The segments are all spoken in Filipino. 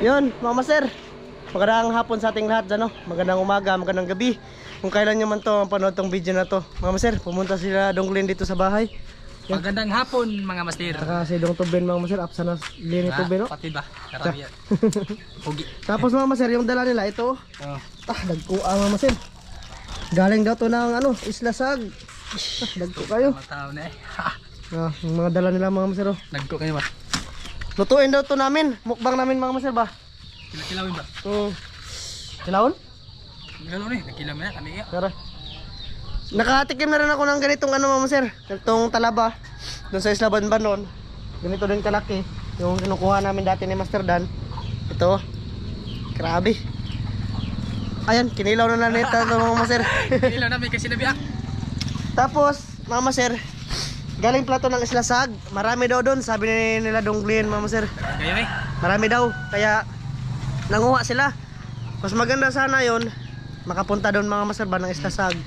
Yun, mga master, magandang hapon sa ating lahat dyan, no? Magandang umaga, magandang gabi. Kung kailan nyo man to panood tong video na to. Mga master, pumunta sila Donglin dito sa bahay. Yan. Magandang hapon mga master. Saka si Dong Tuben, mga master, apsa na lini Tuben, no? Pati ba? Karami yan. Pugi. Tapos mga master, yung dala nila, ito. Oh. Dagkuang mga master. Galing daw to ng Isla Sag. Dagko kayo. Matao na eh. Yung mga dala nila mga master, oh. Nagko kayo ba? Lutuin daw to namin. Mukbang namin mga master ba? Kilawin ba? Kilawon? Kilawin na eh. Nagkilawin na kami iya. Tara. Nakatikim na rin ako ng ganitong mga master. Ganitong talaba. Doon sa Isla Banbanon. Ganito din kalaki. Yung kinukuha namin dati ni Master Dan. Ito. Grabe. Ayan, kinilaw na neta ito mga master. Kinilaw na may kasi nabiak. Tapos, mga master, galing plato ng Isla Sag. Marami daw doon, sabi nila Donglin, mga master. Kayo eh. Marami daw, kaya nanguha sila. Mas maganda sana yon makapunta doon mga master ba ng Isla Sag.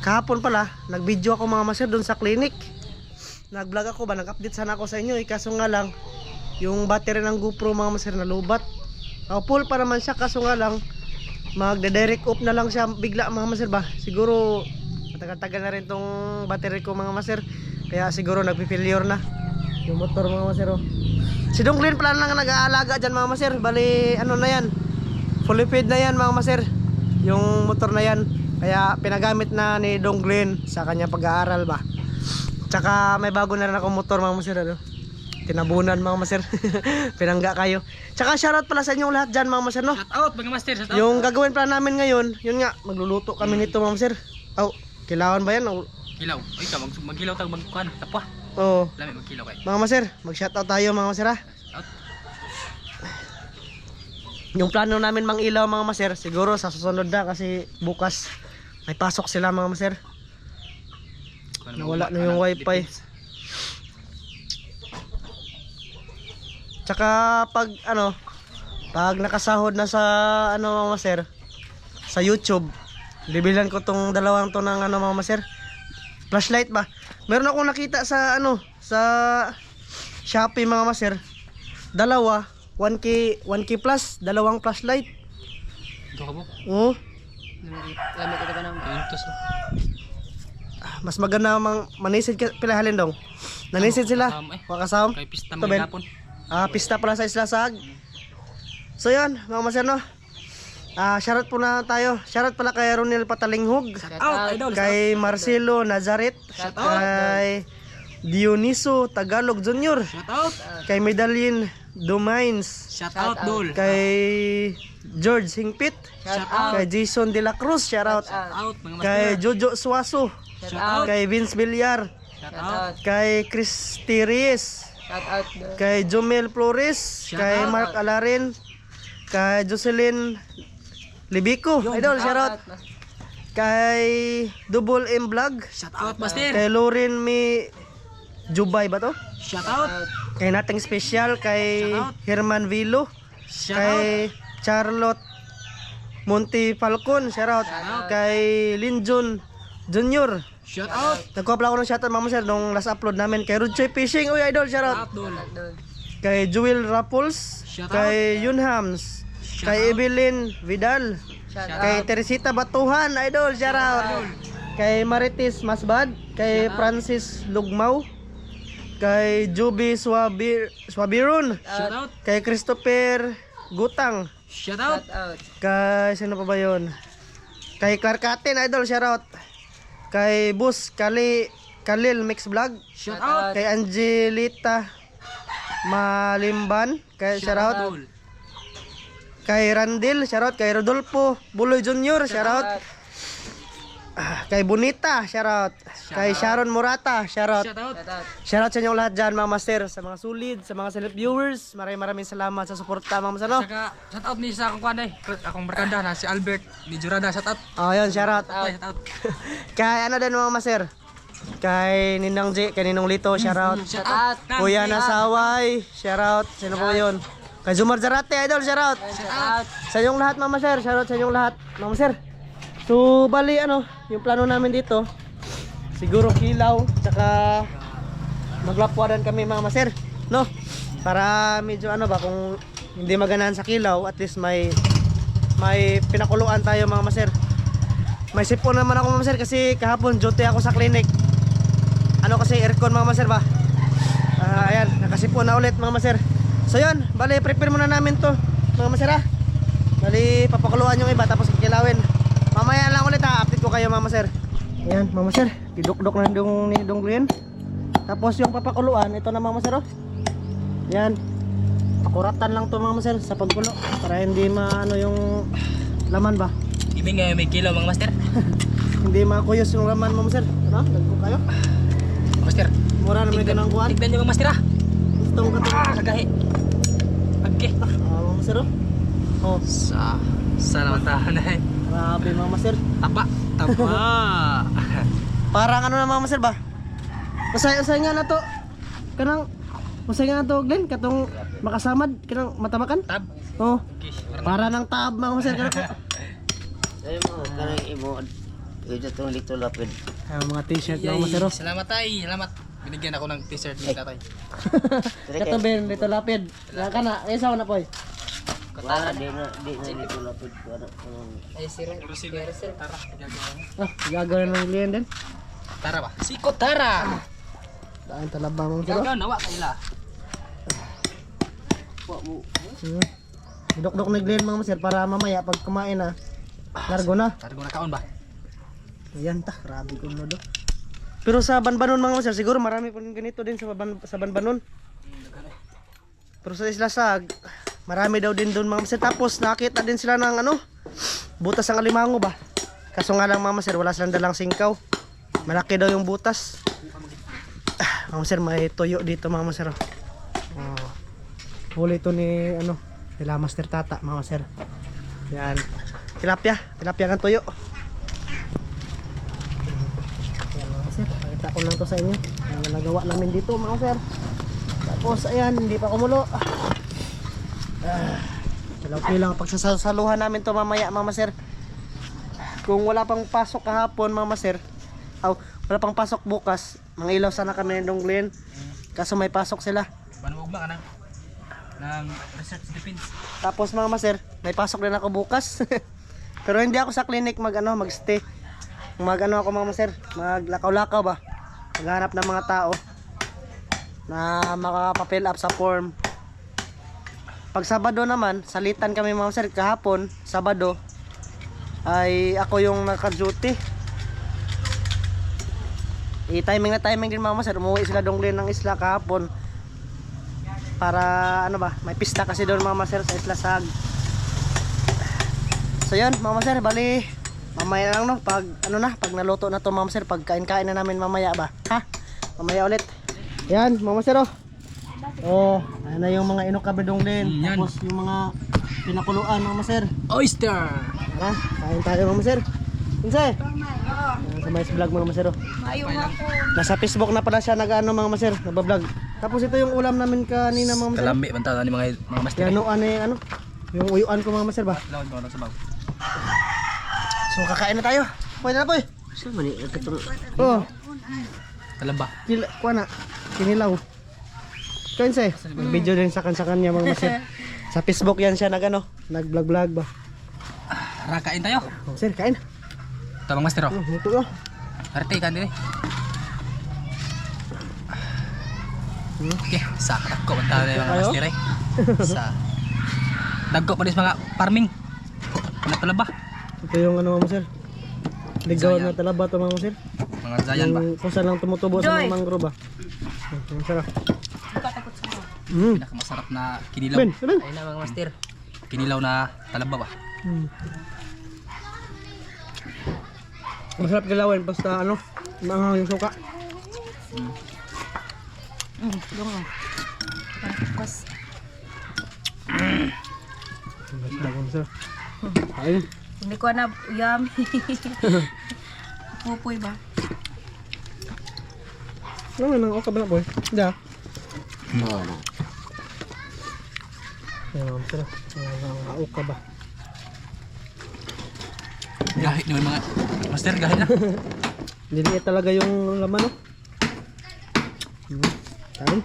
Kahapon pala, nag-video ako mga master doon sa clinic. Nag-vlog ako ba, nag-update sana ako sa inyo. Kaso nga lang, yung battery ng GoPro mga master nalubat. Full pa naman siya, kaso nga lang, magde-direct off na lang siya bigla mga master ba. Siguro, matagal-tagal na rin tong battery ko mga master. Kaya siguro nagpi-failure na yung motor mga master, oh. Si Donglin pala lang nag-aalaga dyan mga master. Bali ano na yan, fully paid na yan mga master, yung motor na yan. Kaya pinagamit na ni Donglin sa kanya pag-aaral ba. Tsaka may bago na rin ako motor mga master, ano? Tinabunan mga master. Pinangga kayo. Tsaka shoutout pala sa inyong lahat dyan mga master, no? Shout out mga master. Shout out. Yung gagawin pala namin ngayon, yun nga, magluluto kami nito mga master. Kilawan ba yan? Kilaw. Ay ka magkilaw tag magkuhan. Tapwa. Oo. Lami magkilaw kay. Mga master, mag-shoutout tayo mga master, ha? Out. Yung plano namin mang ilaw mga master, siguro sa susunod na kasi bukas may pasok sila mga master. Nawala na yung wifi. Tsaka pag nakasahod na sa mga master, sa YouTube, bibilan ko tong dalawang to ng mga master, flashlight ba. Meron akong nakita sa sa Shopee mga master. Dalawa, 1K plus, dalawang flashlight. Ito ka po. Oo. Lami ka ba nang pintos. Mas maganda manisid pilahalin dong. Nanisid sila. Wakasam. Kay pista may hapon. Pista pala sa Isla Sag. So yun, mga master, no. Shoutout po na tayo. Shoutout pala kay Ronel Patalinghog. Out idol. Kay Marcelo Nazaret. Kay Dioniso Tagalog Jr. Shout out. Kay Medallion Domains. Shout out dol. Kay George Hingpit. Shout out. Kay Jason De La Cruz. Shoutout. Shout out mga master. Kay Jojo Suaso. Shout out. Kay Vince Villar. Shout out. Kay Christy Reyes. Shout out. Kay Jomel Flores. Shout Kay out. Mark Alarin. Kay Jocelyn Libico. Idol, shoutout. Kay Double M Vlog. Shout out master. Kay Lauren Mi Jubay ba to? Shout out. Kay Nating Special. Kay Shout out. Herman Vilo. Shout out. Kay Charlotte Monte Falcon. Shoutout. out. Kay Linjon Junior. Shout out. Nagkuha pala ako ng shoutout mga sir nung last upload namin. Kay Rudchoy Fishing. Uy idol, shoutout. Shout dol. Kay Jewel Raffles. Shout Kay Yunhams. Shout Kay out. Evelyn Vidal. Shout Kay Teresita Batuhan, idol, shoutout. Kay Marites Masbad. Kay Shout out. Francis Lugmaw. Kay Juby Swabiron. Shout out. Kay Christopher Gutang. Shout out. Kay sino pa ba yun? Kay Clark Atin, idol, shoutout. Kay Bus Kalil Mix Vlog. Shout out. Kay Angelita Malimban, kay shoutout. dol. Kay Randil, shoutout. Kay Rodolfo Buloy Jr., shoutout. Kay Bonita, shoutout. Kay Sharon Morata, shoutout. Shout out. Shoutout sa inyong lahat dyan mga master, sa mga solid, sa mga select viewers. Maraming salamat sa suporta mga master, no? Saka shout out ni sa akong kanay. Akong barkada na si Albert ni Jurada. Shout out. Ayun, shoutout. Shout out. Kay din mga master, kay Ninang J, kay Ninong Lito, shoutout. Shout out. Kuya Nasaway, shoutout. Sino po yun? Kay Zumar Zarate, idol, shoutout. Shout out. Sa inyong lahat mama sir, shoutout sa inyong lahat mama sir. So bali yung plano namin dito, siguro kilaw, tsaka maglapwadan kami mama sir, no? Para medyo kung hindi maganahan sa kilaw, at least may pinakuluan tayo mga master. May sipon naman ako mga master kasi kahapon duty ako sa clinic. Ano kasi aircon mga master ba? Ayan, nakasipon na ulit mga master. So yun, bali prepare muna namin to mga master ha. Bali papakuluan yung iba tapos kikilawin. Mamaya lang ulit ha, update ko kayo mga master. Ayan mga master, didukdok na yung ni Donglin. Tapos yung papakuluan, ito na mga master oh. Yan, pakuratan lang to mga master sa pagkulo para hindi maano yung laman ba. Ibig nga may kilaw mga master. Hindi makuyos yung laman mga master. Ano? Lagpo kayo? Master, Mura na may ganang kuhan. tignan nyo mga master ah. Itong katong. Kagahi. Agge. Mga master oh. Oh, Sa naman tahan na eh. grabe mga master. Tapa. Parang ano na mga master ba? Usay nga na to. Kanang usay nga na to Glenn, katong makasamad, kanang matabakan. Tab. Oh, Okay. para ng tab mga master kanang. Ay mo, kanang imo. Ito itong dito lapid. Mga t-shirt mga master oh. Salamat tay. Salamat. Binigyan ako ng t-shirt ni tatay. Kato Ben, dito lapid. Na kana, isa na poy. Wala, di na dito lapid. Wala. Ay sir. Sir. Tara. Ah, gagawin ng Glenn din. Tara ba? Sikot tara. Daan talaba mga master oh. Gagaw nawa kaila. Dok-dok na Glenn mga master para mamaya pag kumain na, largo na. Targo na kaon ba? Ayan ta, grabe ko no do. Pero sa Banbanon mga master, siguro marami pa rin ganito din sa Banbanon. Pero sa Isla Sag, marami daw din doon mga master. Tapos nakita din sila ng ano, butas ng alimango ba. Kaso nga lang mga master, wala silang dalang singkaw. Malaki daw yung butas. Mga master, may tuyo dito mga master. Oh. Huli ito ni ano, nila Master Tata mga master. Yan. Tilapia ng tuyo. Ayan mga sir, pakita ko lang to sa inyo ang nagawa namin dito mga sir. Tapos ayan, hindi pa kumulo. Okay lang pagsasaluhan namin to mamaya mga sir. Kung wala pang pasok kahapon mga sir, wala pang pasok bukas, mangilaw sana kami ng Donglin. Kaso may pasok sila. Banuog ba ka ng research defense? Tapos mga master, may pasok din ako bukas. Pero hindi ako sa clinic magstay. Ako mga master, maglakaw-lakaw ba. Maghanap ng mga tao na makapa-fill up sa form. Pag Sabado naman, salitan kami mga master. Kahapon, Sabado, ay ako yung naka-duty. Timing din mga master. Umuwi sila Donglin ng isla kahapon. Para ano ba, may pista kasi doon mga master sa Isla Sag. So yun mga master, bali mamaya lang no, pag naluto na to mga master, pag kain na namin mamaya ba, ha? Mamaya ulit. Yan mga master oh, ayan na yung mga inukabri Donglin. Yan. Tapos yung mga pinakuluan mga master. Oyster. Tara, kain tayo mga master. Pinsay, sa mais vlog mga master. Nasa Facebook na pala siya nag-ano mga master, nagba-vlog. Tapos ito yung ulam namin kanina mga master. Kalambi banta ni mga master. Yan ano, yung uyuan ko mga master ba. Lawan ko na sa baw. So kakain na tayo. Pwede na poy. Sa mani katong Oh, Kalamba. kuha na. Kinilaw. Pinsay, video din sa kanya mga master. Sa Facebook yan siya nag-vlog ba. Tara kain tayo. Oh, sir, kain. Ito mga master oh. Luto oh. Arte kan din eh. Okay, sa dagko banta ni mga master eh. Sa dagko pa dis mga farming. Pala ba? Ito yung ano mga master. Ligaw na talaba to mga master. Mga zayan ba? Yung kung saan lang tumutubo sa mga mangrove ba. Ang sarap. Pinakamasarap na kinilaw. Ben, ben. Ayun na mga master. Kinilaw na talaba ba? Masarap gilawin basta maanghang yung suka. Ayun. Hindi ko na yummy. Pupoy ba? Ano nang okay ba na boy? Da. oh, na. Ayun, sarap. Ang okay ba? Gahit naman mga master, gahit na. Liliit talaga yung laman Kain.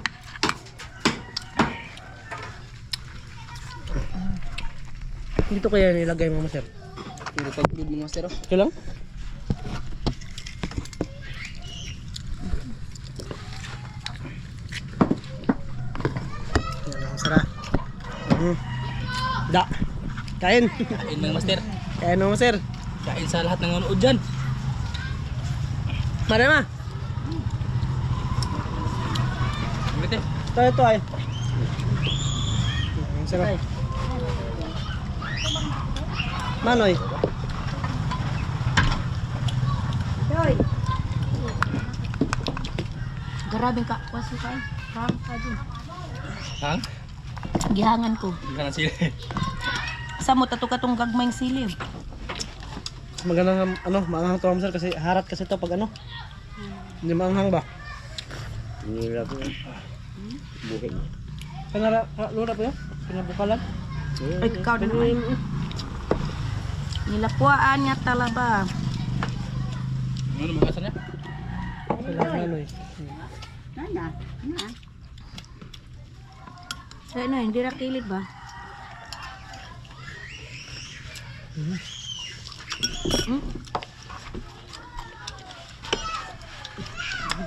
Dito kaya nilagay mga master. Puro pag-food mga master. Oh. Okay lang? Yan ang sarap. Da. Kain. Kain mga master. Kain mga master. Kain sa lahat ng nanonood dyan. Marama. Ulit eh. Ito ay. Ang sarap. Manoy. Hoy. Grabe ka. Waso ka. Prank ka dun. Hang? Gihangan ko. Hindi ka na sila. Sa mo tato ka tong gagmayng silib. Magandang maanghang to sir kasi harat kasi to pag hindi maanghang ba? Nilap na. Buhay mo. Kanara lura pa yun? Pinabukalan? Ay, ikaw na naman. Nilapuan niya talaba. Ano naman kasan niya? Manoy. Ay, no, hindi na kilid ba?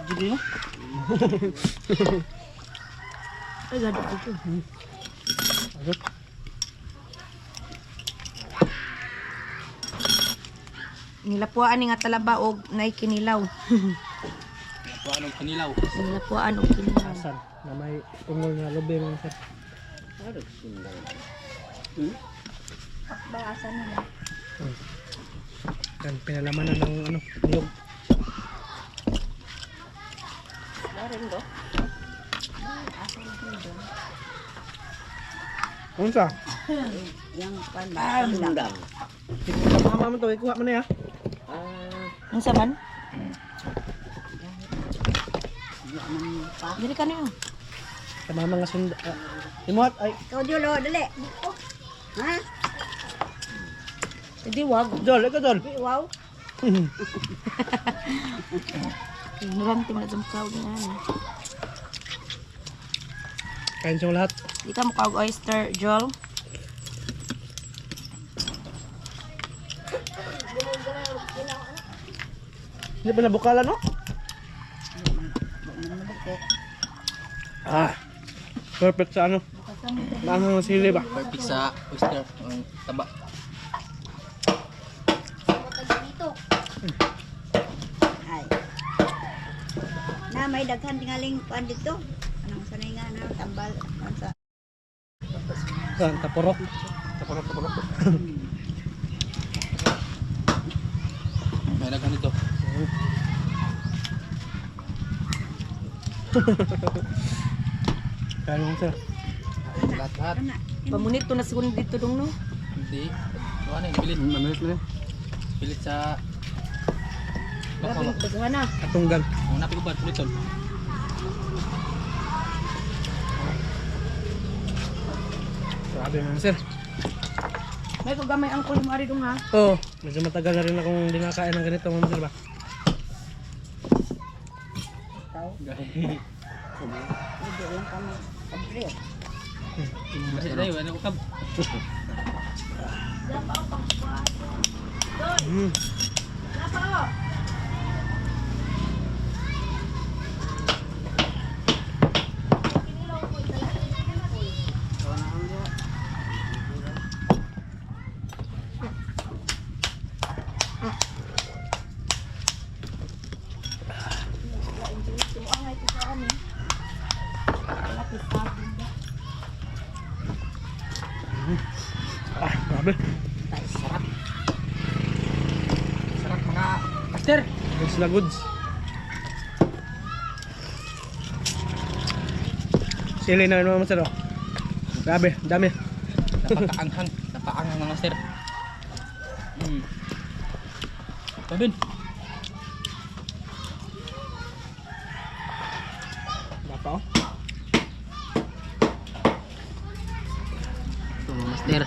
Jadi no? Ay, gado ito. Agad. Nilapuan ni nga talaba og nay kinilaw. Ito anong kanilaw. Nilapuan og kinilaw. Asan? Na may ungol nga lobe mga sir. Bakasan nila. Yan, pinalamanan ng niyog. Unsa? Sundang. Pagmama mo to, ikuha mo na ya. Ang saman? Dili ka niyo. Pagmama nga sunda. Imuhat ay. Ikaw Jolo, dali. Ha? Hindi wag. Dol, ikaw dol. Wow. Ignorante mo na sa mukha niya. Kain siyang lahat. Di ka mukha og oyster, Joel. Hindi pa nabukalan no? Perfect sa maanghang ng sili ba? Perfect sa oyster. Ang taba. Ay. Na may daghan tingaling kuan dito. Anong sanay nga na tambal kuan sa Saan? Tapurok. May naghan dito. Kain mo sir. Lahat-lahat. Pamunit to na siguro dito dong no. Hindi. Ano eh, pilit. Pilit sa... Grabe daghan na. Katunggan. Ang napi ko ba? Pulitol. Grabe mga sir. May kagamay ang kulim ari dong ha. Oo. Medyo matagal na rin akong hindi nakain ng ganito mga sir ba? Masih tayo. Ano ko kab? Grabe. Sarap. Sarap mga master. Goods na goods. Sili na rin mga sir oh. Grabe, dami. Napakaanghang. Napakaanghang mga master. Pabin. Bapa oh. Ito mga master.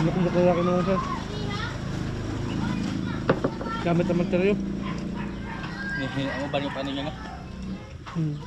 Lumok na laki mga sir. Gamit ang material. Ako ba yung paningan nga? Hmm.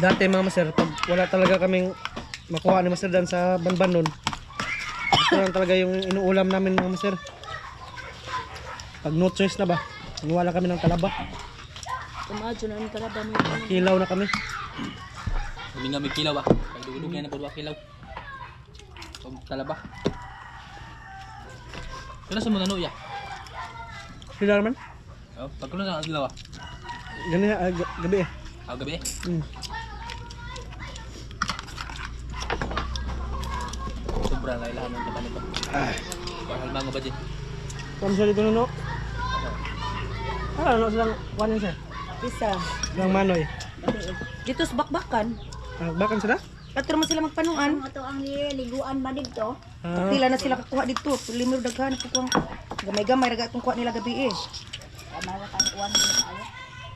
Dati mga master, pag wala talaga kaming makuha ni Master Dan sa Banban nun, ito lang talaga yung inuulam namin mga master. Pag no choice na ba, wala kami ng talaba. Kumadyo na ang talaba mo. Kilaw na kami. Hindi nga may kilaw ah. Kaya dugudug yan na puro kilaw. Pag talaba. Kaya sa muna no ya. Kilaw naman? Oh, pagkulo sa kilaw ah. Ganun gabi eh. Gabi eh. Hmm. Sobrang kailangan ng taban nito. Bakal mga ba dyan? Kung siya dito no? Ano silang kuhanin siya? Isa. Silang manoy. Dito sa bakbakan. Bakan sila? Patro mo sila magpanuan. Ang ito ang liguan ba dito? Pila na sila kakuha dito. Limero daghan ko gamay-gamay raga itong kuha nila gabi eh. Kamay ka uwan din tayo.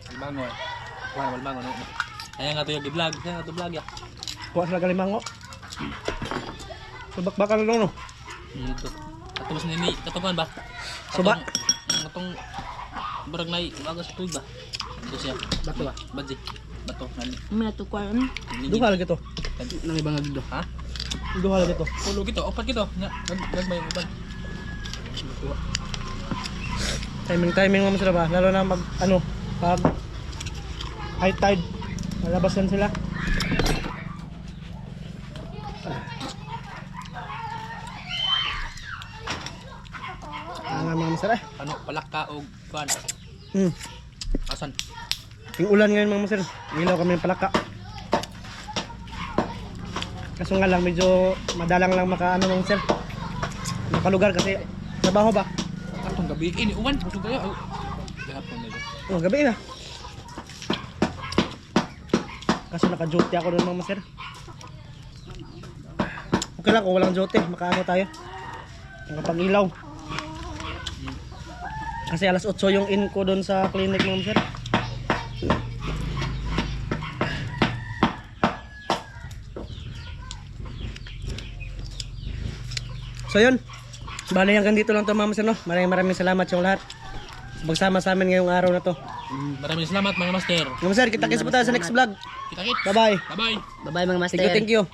Walmango eh. Walmango no. Kaya nga ito yung vlog. Kaya nga ito vlog ya. Kuha sila kalimango. So bakbakan na lang no? Ito. Tapos nini, katukan ba? Suba? Itong barag na umaga sa tuig ba? Ito siya. Bato ba? Badji. Bato. May natukuan. Duha lagi to. Nang ibang agdo. Ha? Duha lagi to. Pulo gito. Opat gito. Nagmay yung uban. Timing mo sila ba? Lalo na pag high tide, malabasan sila. Mga masara. Ano, palaka o kuan. Asan? Yung ulan ngayon mga masar, ilaw kami ng palaka. Kaso nga lang medyo madalang lang mga sir. Makalugar kasi trabaho ba? Atong gabi ini uwan. Gusto kayo. Gahapon na dito. Oh, gabi na. Kaso naka-duty ako doon mga masar. Okay lang kung walang duty, makaano tayo. Makapag-ilaw. Kasi alas 8 yung in ko doon sa clinic mga masar. So yun, bali hanggang dito lang ito mga masar no. Maraming salamat yung lahat magsama sa amin ngayong araw na to. Maraming salamat mga master. Mga masar, kita-kits po tayo sa next vlog. Kita-kits. Bye bye. Bye-bye. Bye-bye mga master. Thank you.